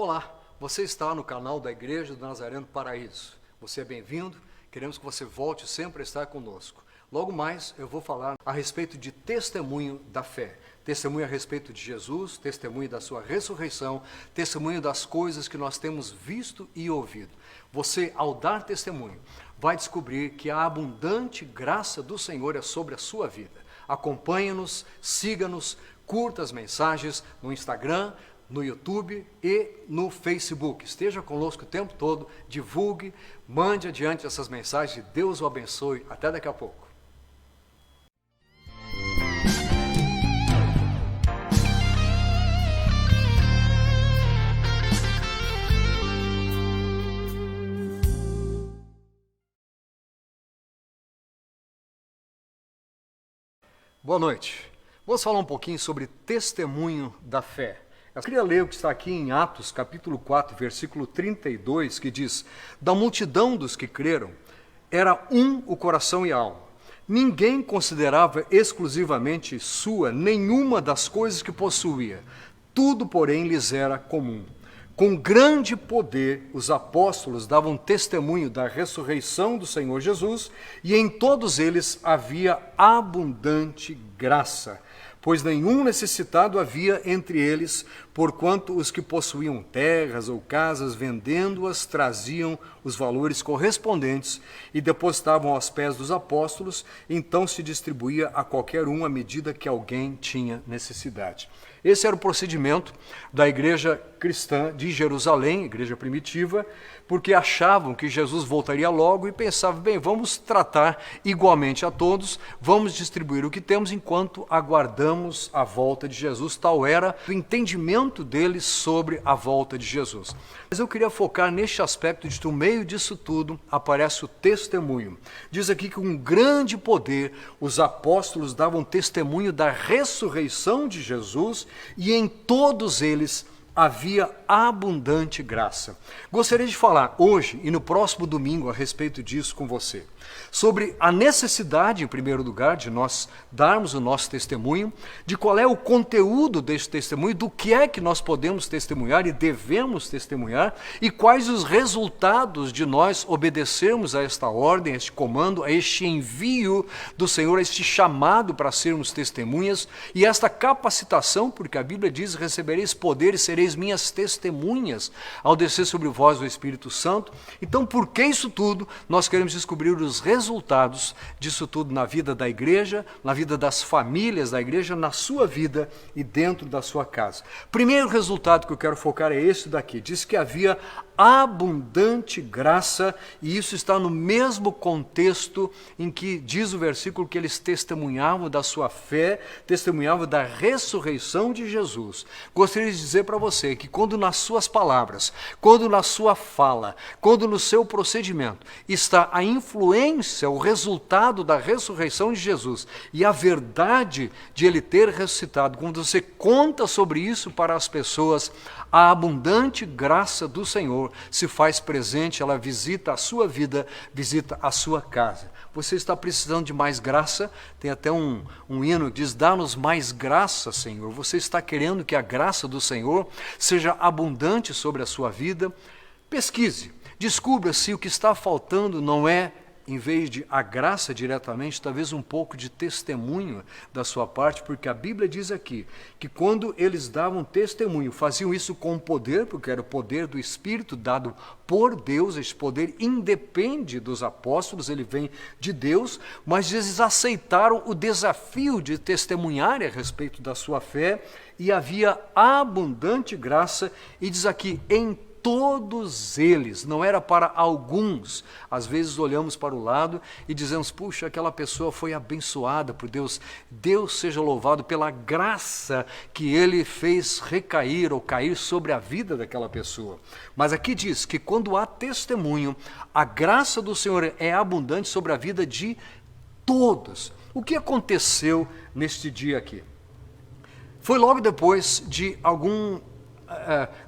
Olá, você está no canal da Igreja do Nazareno Paraíso. Você é bem-vindo, queremos que você volte sempre a estar conosco. Logo mais eu vou falar a respeito de testemunho da fé. Testemunho a respeito de Jesus, testemunho da sua ressurreição, testemunho das coisas que nós temos visto e ouvido. Você, ao dar testemunho, vai descobrir que a abundante graça do Senhor é sobre a sua vida. Acompanhe-nos, siga-nos, curta as mensagens no Instagram, no YouTube e no Facebook. Esteja conosco o tempo todo, divulgue, mande adiante essas mensagens e Deus o abençoe. Até daqui a pouco. Boa noite. Vamos falar um pouquinho sobre testemunho da fé. Eu queria ler o que está aqui em Atos, capítulo 4, versículo 32, que diz: da multidão dos que creram, era um o coração e a alma. Ninguém considerava exclusivamente sua nenhuma das coisas que possuía. Tudo, porém, lhes era comum. Com grande poder, os apóstolos davam testemunho da ressurreição do Senhor Jesus, e em todos eles havia abundante graça, pois nenhum necessitado havia entre eles, porquanto os que possuíam terras ou casas, vendendo-as, traziam os valores correspondentes e depositavam aos pés dos apóstolos, então se distribuía a qualquer um à medida que alguém tinha necessidade. Esse era o procedimento da igreja cristã de Jerusalém, igreja primitiva, porque achavam que Jesus voltaria logo e pensavam, bem, vamos tratar igualmente a todos, vamos distribuir o que temos enquanto aguardamos a volta de Jesus. Tal era o entendimento deles sobre a volta de Jesus. Mas eu queria focar neste aspecto de que no meio disso tudo aparece o testemunho. Diz aqui que com grande poder os apóstolos davam testemunho da ressurreição de Jesus e em todos eles havia abundante graça. Gostaria de falar hoje e no próximo domingo a respeito disso com você. Sobre a necessidade, em primeiro lugar, de nós darmos o nosso testemunho, de qual é o conteúdo deste testemunho, do que é que nós podemos testemunhar e devemos testemunhar, e quais os resultados de nós obedecermos a esta ordem, a este comando, a este envio do Senhor, a este chamado para sermos testemunhas, e esta capacitação, porque a Bíblia diz, recebereis poder e sereis minhas testemunhas ao descer sobre vós o Espírito Santo. Então, por que isso tudo? Nós queremos descobrir os resultados disso tudo na vida da igreja, na vida das famílias da igreja, na sua vida e dentro da sua casa. Primeiro resultado que eu quero focar é esse daqui. Diz que havia abundante graça, e isso está no mesmo contexto em que diz o versículo que eles testemunhavam da sua fé, testemunhavam da ressurreição de Jesus. Gostaria de dizer para você que quando nas suas palavras, quando na sua fala, quando no seu procedimento está a influência, o resultado da ressurreição de Jesus e a verdade de ele ter ressuscitado, quando você conta sobre isso para as pessoas, a abundante graça do Senhor se faz presente, ela visita a sua vida, visita a sua casa. Você está precisando de mais graça? Tem até um hino que diz, dá-nos mais graça, Senhor. Você está querendo que a graça do Senhor seja abundante sobre a sua vida? Pesquise, descubra se o que está faltando não é, em vez de a graça diretamente, talvez um pouco de testemunho da sua parte, porque a Bíblia diz aqui que quando eles davam testemunho, faziam isso com poder, porque era o poder do Espírito dado por Deus. Esse poder independe dos apóstolos, ele vem de Deus, mas eles aceitaram o desafio de testemunhar a respeito da sua fé, e havia abundante graça, e diz aqui, em todos eles, não era para alguns. Às vezes olhamos para o lado e dizemos, puxa, aquela pessoa foi abençoada por Deus, Deus seja louvado pela graça que ele fez recair ou cair sobre a vida daquela pessoa. Mas aqui diz que quando há testemunho, a graça do Senhor é abundante sobre a vida de todos. O que aconteceu neste dia aqui? Foi logo depois de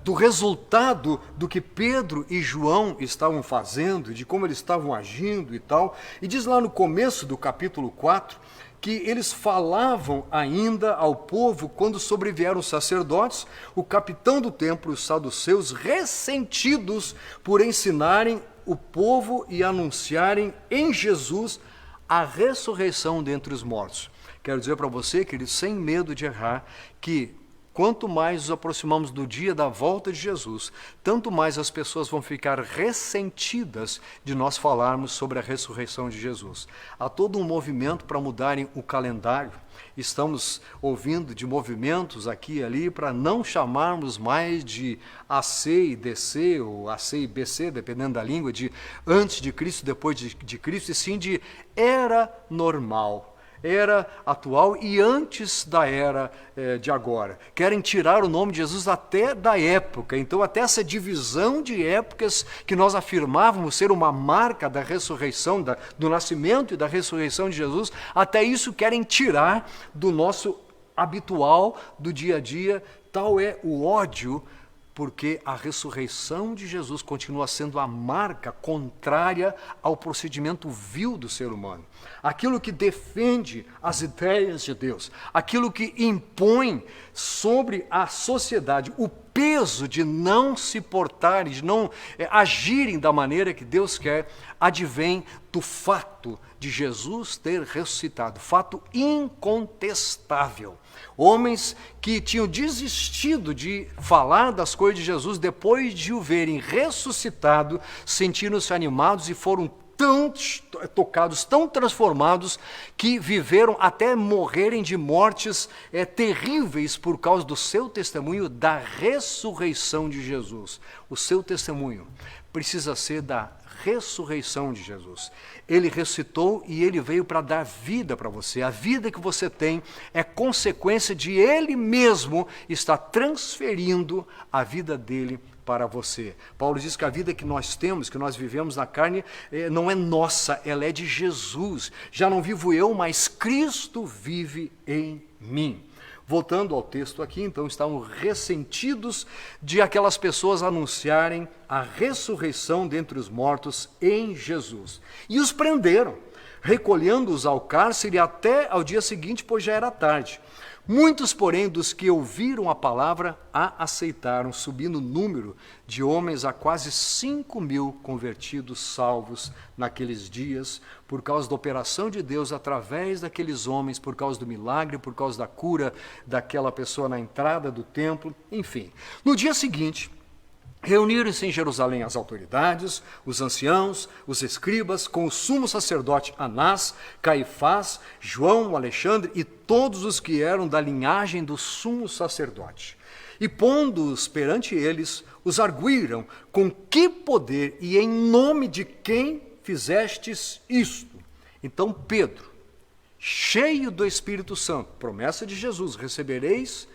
do resultado do que Pedro e João estavam fazendo, de como eles estavam agindo e tal. E diz lá no começo do capítulo 4, que eles falavam ainda ao povo quando sobrevieram os sacerdotes, o capitão do templo e os saduceus, ressentidos por ensinarem o povo e anunciarem em Jesus a ressurreição dentre os mortos. Quero dizer para você, querido, sem medo de errar, que quanto mais nos aproximamos do dia da volta de Jesus, tanto mais as pessoas vão ficar ressentidas de nós falarmos sobre a ressurreição de Jesus. Há todo um movimento para mudarem o calendário. Estamos ouvindo de movimentos aqui e ali para não chamarmos mais de AC e DC, ou AC e BC, dependendo da língua, de antes de Cristo, depois de Cristo, e sim de era normal. Era atual e antes da era de agora. Querem tirar o nome de Jesus até da época. Então, até essa divisão de épocas que nós afirmávamos ser uma marca da ressurreição, do nascimento e da ressurreição de Jesus, até isso querem tirar do nosso habitual, do dia a dia. Tal é o ódio, porque a ressurreição de Jesus continua sendo a marca contrária ao procedimento vil do ser humano. Aquilo que defende as ideias de Deus, aquilo que impõe sobre a sociedade o peso de não se portarem, de não agirem da maneira que Deus quer, advém do fato de Jesus ter ressuscitado, fato incontestável. Homens que tinham desistido de falar das coisas de Jesus depois de o verem ressuscitado, sentiram-se animados e foram tão tocados, tão transformados, que viveram até morrerem de mortes terríveis por causa do seu testemunho da ressurreição de Jesus. O seu testemunho precisa ser da ressurreição de Jesus. Ele ressuscitou e ele veio para dar vida para você. A vida que você tem é consequência de ele mesmo estar transferindo a vida dele para você. Paulo diz que a vida que nós temos, que nós vivemos na carne, não é nossa, ela é de Jesus. Já não vivo eu, mas Cristo vive em mim. Voltando ao texto aqui, então, estavam ressentidos de aquelas pessoas anunciarem a ressurreição dentre os mortos em Jesus. E os prenderam, recolhendo-os ao cárcere até ao dia seguinte, pois já era tarde. Muitos, porém, dos que ouviram a palavra a aceitaram, subindo o número de homens a quase 5.000 convertidos, salvos naqueles dias, por causa da operação de Deus através daqueles homens, por causa do milagre, por causa da cura daquela pessoa na entrada do templo, enfim. No dia seguinte, reuniram-se em Jerusalém as autoridades, os anciãos, os escribas, com o sumo sacerdote Anás, Caifás, João, Alexandre e todos os que eram da linhagem do sumo sacerdote. E pondo-os perante eles, os arguíram: com que poder e em nome de quem fizestes isto? Então Pedro, cheio do Espírito Santo, promessa de Jesus, recebereis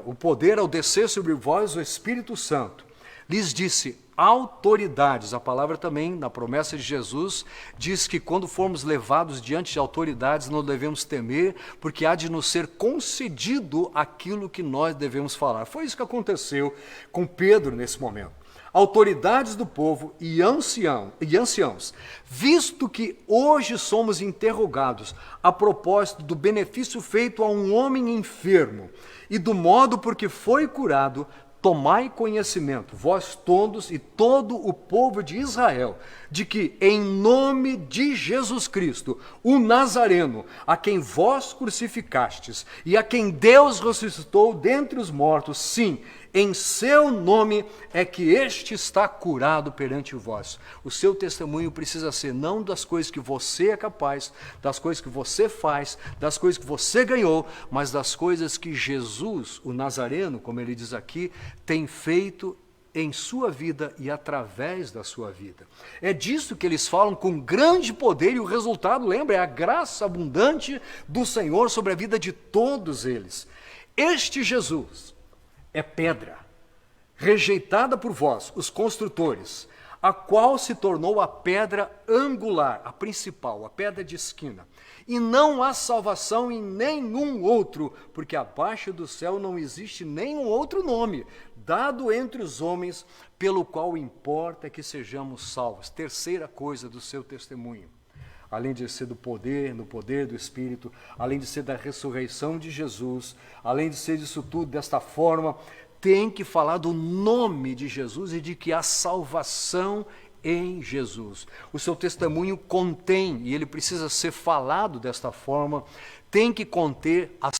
o poder ao descer sobre vós o Espírito Santo, lhes disse: autoridades. A palavra também, na promessa de Jesus, diz que quando formos levados diante de autoridades, não devemos temer, porque há de nos ser concedido aquilo que nós devemos falar. Foi isso que aconteceu com Pedro nesse momento. Autoridades do povo e anciãos, visto que hoje somos interrogados a propósito do benefício feito a um homem enfermo e do modo por que foi curado, tomai conhecimento, vós todos e todo o povo de Israel, de que em nome de Jesus Cristo, o Nazareno, a quem vós crucificastes e a quem Deus ressuscitou dentre os mortos, sim, em seu nome é que este está curado perante vós. O seu testemunho precisa ser não das coisas que você é capaz, das coisas que você faz, das coisas que você ganhou, mas das coisas que Jesus, o Nazareno, como ele diz aqui, tem feito em sua vida e através da sua vida. É disso que eles falam com grande poder, e o resultado, lembra, é a graça abundante do Senhor sobre a vida de todos eles. Este Jesus é pedra, rejeitada por vós, os construtores, a qual se tornou a pedra angular, a principal, a pedra de esquina. E não há salvação em nenhum outro, porque abaixo do céu não existe nenhum outro nome, dado entre os homens, pelo qual importa que sejamos salvos. Terceira coisa do seu testemunho: além de ser do poder, no poder do Espírito, além de ser da ressurreição de Jesus, além de ser disso tudo, desta forma, tem que falar do nome de Jesus e de que há salvação em Jesus. O seu testemunho contém, e ele precisa ser falado desta forma, tem que conter a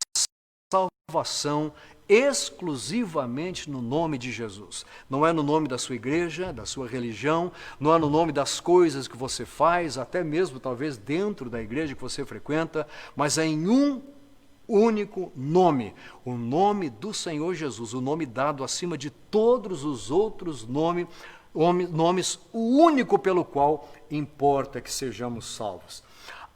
salvação exclusivamente no nome de Jesus. Não é no nome da sua igreja, da sua religião, não é no nome das coisas que você faz, até mesmo talvez dentro da igreja que você frequenta, mas é em um único nome, o nome do Senhor Jesus, o nome dado acima de todos os outros nomes, o único pelo qual importa que sejamos salvos.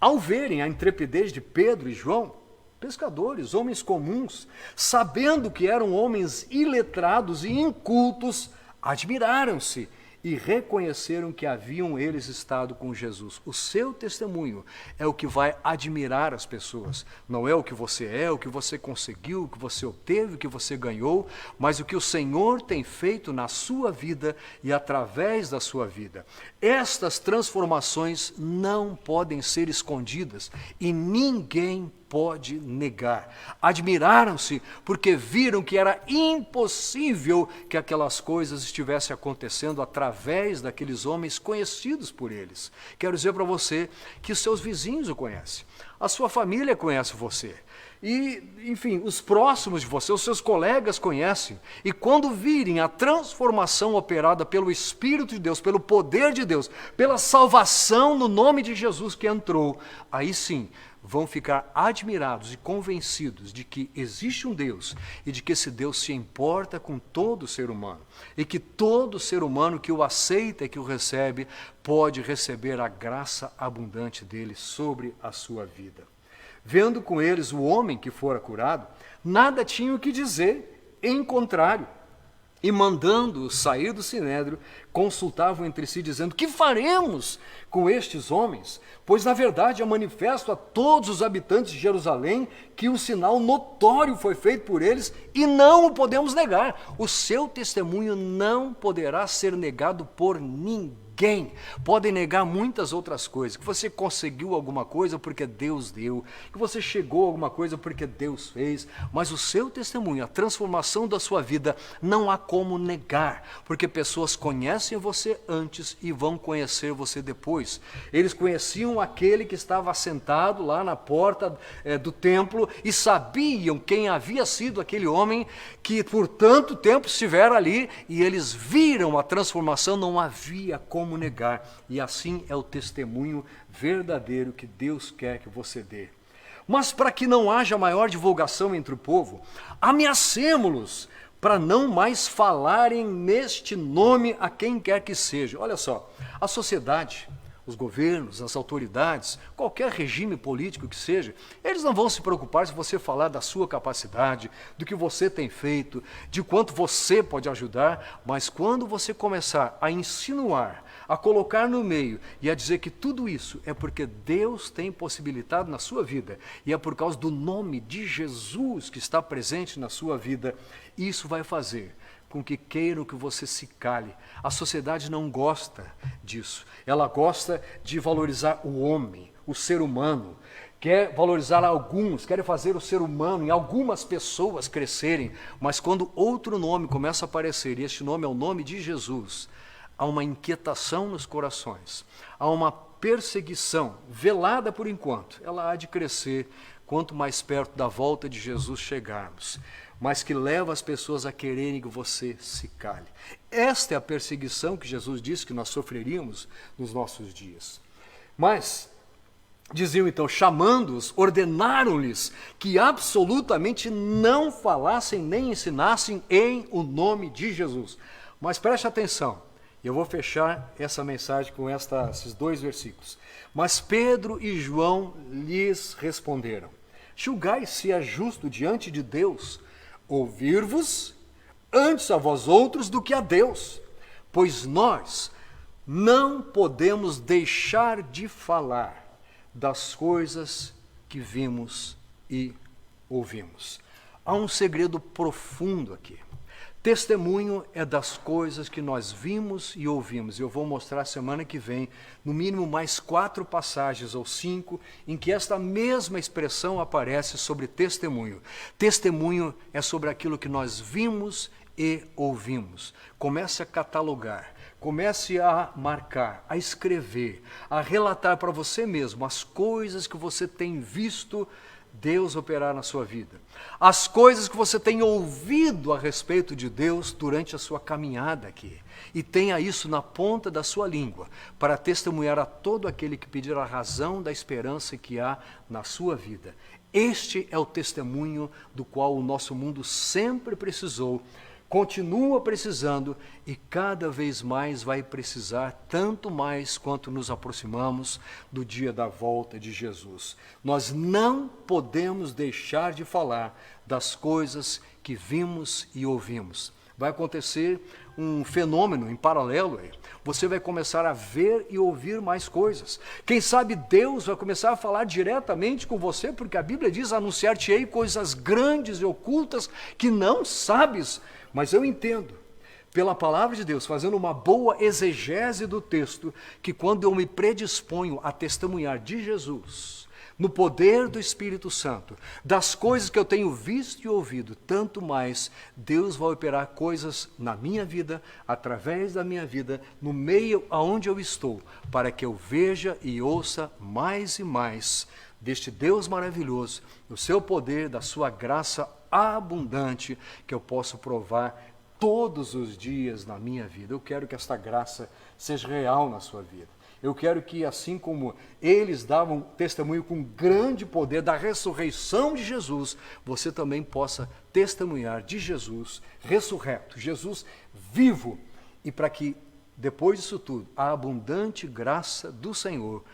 Ao verem a intrepidez de Pedro e João, pescadores, homens comuns, sabendo que eram homens iletrados e incultos, admiraram-se e reconheceram que haviam eles estado com Jesus. O seu testemunho é o que vai admirar as pessoas. Não é o que você é, o que você conseguiu, o que você obteve, o que você ganhou, mas o que o Senhor tem feito na sua vida e através da sua vida. Estas transformações não podem ser escondidas e ninguém pode negar. Admiraram-se porque viram que era impossível que aquelas coisas estivessem acontecendo através daqueles homens conhecidos por eles. Quero dizer para você que os seus vizinhos o conhecem, a sua família conhece você. E, enfim, os próximos de você, os seus colegas conhecem. E quando virem a transformação operada pelo Espírito de Deus, pelo poder de Deus, pela salvação no nome de Jesus que entrou, aí sim vão ficar admirados e convencidos de que existe um Deus e de que esse Deus se importa com todo ser humano. E que todo ser humano que o aceita e que o recebe pode receber a graça abundante dele sobre a sua vida. Vendo com eles o homem que fora curado, nada tinham o que dizer, em contrário. E mandando-os sair do sinédrio, consultavam entre si, dizendo: que faremos com estes homens? Pois, na verdade, é manifesto a todos os habitantes de Jerusalém que um sinal notório foi feito por eles e não o podemos negar. O seu testemunho não poderá ser negado por ninguém. Podem negar muitas outras coisas, que você conseguiu alguma coisa porque Deus deu, que você chegou a alguma coisa porque Deus fez, mas o seu testemunho, a transformação da sua vida, não há como negar, porque pessoas conhecem você antes e vão conhecer você depois. Eles conheciam aquele que estava assentado lá na porta do templo e sabiam quem havia sido aquele homem que por tanto tempo estivera ali, e eles viram a transformação, não havia como negar, e assim é o testemunho verdadeiro que Deus quer que você dê. Mas para que não haja maior divulgação entre o povo, ameacemo-los para não mais falarem neste nome a quem quer que seja. Olha só, a sociedade, os governos, as autoridades, qualquer regime político que seja, eles não vão se preocupar se você falar da sua capacidade, do que você tem feito, de quanto você pode ajudar, mas quando você começar a insinuar, a colocar no meio e a dizer que tudo isso é porque Deus tem possibilitado na sua vida e é por causa do nome de Jesus que está presente na sua vida, isso vai fazer com que queiram que você se cale. A sociedade não gosta disso. Ela gosta de valorizar o homem, o ser humano. Quer valorizar alguns, quer fazer o ser humano e algumas pessoas crescerem. Mas quando outro nome começa a aparecer, e este nome é o nome de Jesus, há uma inquietação nos corações. Há uma perseguição, velada por enquanto. Ela há de crescer quanto mais perto da volta de Jesus chegarmos, mas que leva as pessoas a quererem que você se cale. Esta é a perseguição que Jesus disse que nós sofreríamos nos nossos dias. Mas, diziam então, chamando-os, ordenaram-lhes que absolutamente não falassem nem ensinassem em o nome de Jesus. Mas preste atenção, eu vou fechar essa mensagem com esses 2 versículos. Mas Pedro e João lhes responderam: julgai se é justo diante de Deus ouvir-vos antes a vós outros do que a Deus, pois nós não podemos deixar de falar das coisas que vimos e ouvimos. Há um segredo profundo aqui. Testemunho é das coisas que nós vimos e ouvimos. Eu vou mostrar semana que vem, no mínimo mais 4 passagens ou 5, em que esta mesma expressão aparece sobre testemunho. Testemunho é sobre aquilo que nós vimos e ouvimos. Comece a catalogar, comece a marcar, a escrever, a relatar para você mesmo as coisas que você tem visto Deus operar na sua vida, as coisas que você tem ouvido a respeito de Deus durante a sua caminhada aqui, e tenha isso na ponta da sua língua, para testemunhar a todo aquele que pedir a razão da esperança que há na sua vida. Este é o testemunho do qual o nosso mundo sempre precisou, continua precisando e cada vez mais vai precisar, tanto mais quanto nos aproximamos do dia da volta de Jesus. Nós não podemos deixar de falar das coisas que vimos e ouvimos. Vai acontecer um fenômeno em paralelo aí. Você vai começar a ver e ouvir mais coisas. Quem sabe Deus vai começar a falar diretamente com você, porque a Bíblia diz: anunciar-te-ei coisas grandes e ocultas que não sabes. Mas eu entendo, pela palavra de Deus, fazendo uma boa exegese do texto, que quando eu me predisponho a testemunhar de Jesus, no poder do Espírito Santo, das coisas que eu tenho visto e ouvido, tanto mais Deus vai operar coisas na minha vida, através da minha vida, no meio aonde eu estou, para que eu veja e ouça mais e mais deste Deus maravilhoso, do seu poder, da sua graça abundante, que eu posso provar todos os dias na minha vida. Eu quero que esta graça seja real na sua vida. Eu quero que, assim como eles davam testemunho com grande poder da ressurreição de Jesus, você também possa testemunhar de Jesus ressurreto, Jesus vivo, e para que, depois disso tudo, a abundante graça do Senhor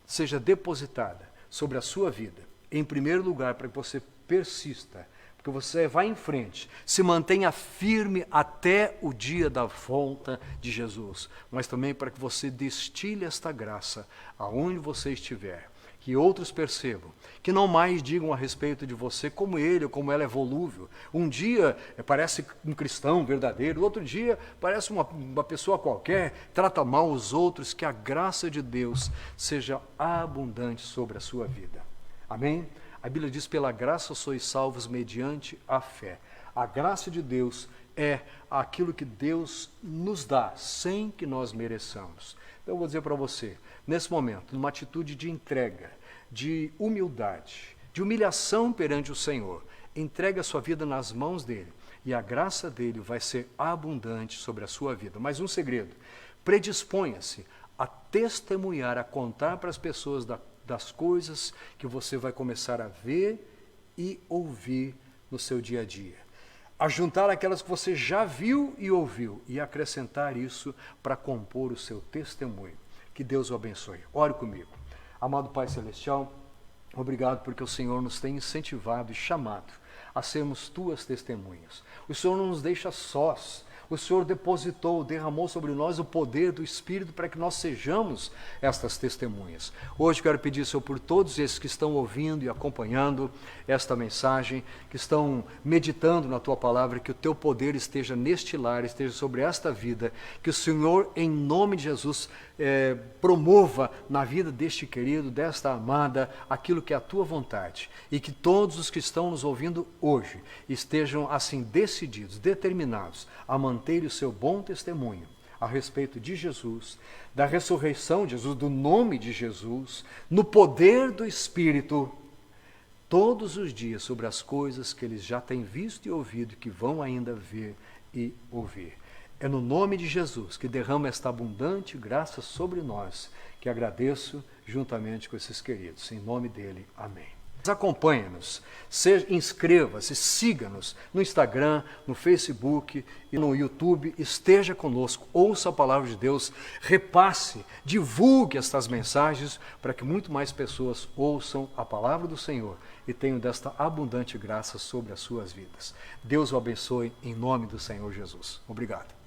seja depositada sobre a sua vida. Em primeiro lugar, para que você persista, porque você vai em frente, se mantenha firme até o dia da volta de Jesus, mas também para que você destile esta graça aonde você estiver, que outros percebam, que não mais digam a respeito de você como ele ou como ela é volúvel. Um dia parece um cristão verdadeiro, outro dia parece uma pessoa qualquer, trata mal os outros, que a graça de Deus seja abundante sobre a sua vida. Amém? A Bíblia diz: pela graça sois salvos mediante a fé. A graça de Deus é aquilo que Deus nos dá, sem que nós mereçamos. Então eu vou dizer para você, nesse momento, numa atitude de entrega, de humildade, de humilhação perante o Senhor, entregue a sua vida nas mãos dele, e a graça dele vai ser abundante sobre a sua vida. Mas um segredo: predisponha-se a testemunhar, a contar para as pessoas das coisas que você vai começar a ver e ouvir no seu dia a dia. A juntar aquelas que você já viu e ouviu e acrescentar isso para compor o seu testemunho. Que Deus o abençoe. Ore comigo. Amado Pai Celestial, obrigado porque o Senhor nos tem incentivado e chamado a sermos tuas testemunhas. O Senhor não nos deixa sós. O Senhor depositou, derramou sobre nós o poder do Espírito para que nós sejamos estas testemunhas. Hoje quero pedir, Senhor, por todos esses que estão ouvindo e acompanhando esta mensagem, que estão meditando na Tua Palavra, que o Teu poder esteja neste lar, esteja sobre esta vida, que o Senhor, em nome de Jesus, promova na vida deste querido, desta amada, aquilo que é a Tua vontade, e que todos os que estão nos ouvindo hoje estejam assim decididos, determinados a manter o seu bom testemunho a respeito de Jesus, da ressurreição de Jesus, do nome de Jesus, no poder do Espírito, todos os dias, sobre as coisas que eles já têm visto e ouvido, que vão ainda ver e ouvir. É no nome de Jesus que derrama esta abundante graça sobre nós, que agradeço juntamente com esses queridos. Em nome dele, amém. Acompanhe-nos, inscreva-se, siga-nos no Instagram, no Facebook e no YouTube, esteja conosco, ouça a palavra de Deus, repasse, divulgue estas mensagens para que muito mais pessoas ouçam a palavra do Senhor e tenham desta abundante graça sobre as suas vidas. Deus o abençoe em nome do Senhor Jesus. Obrigado.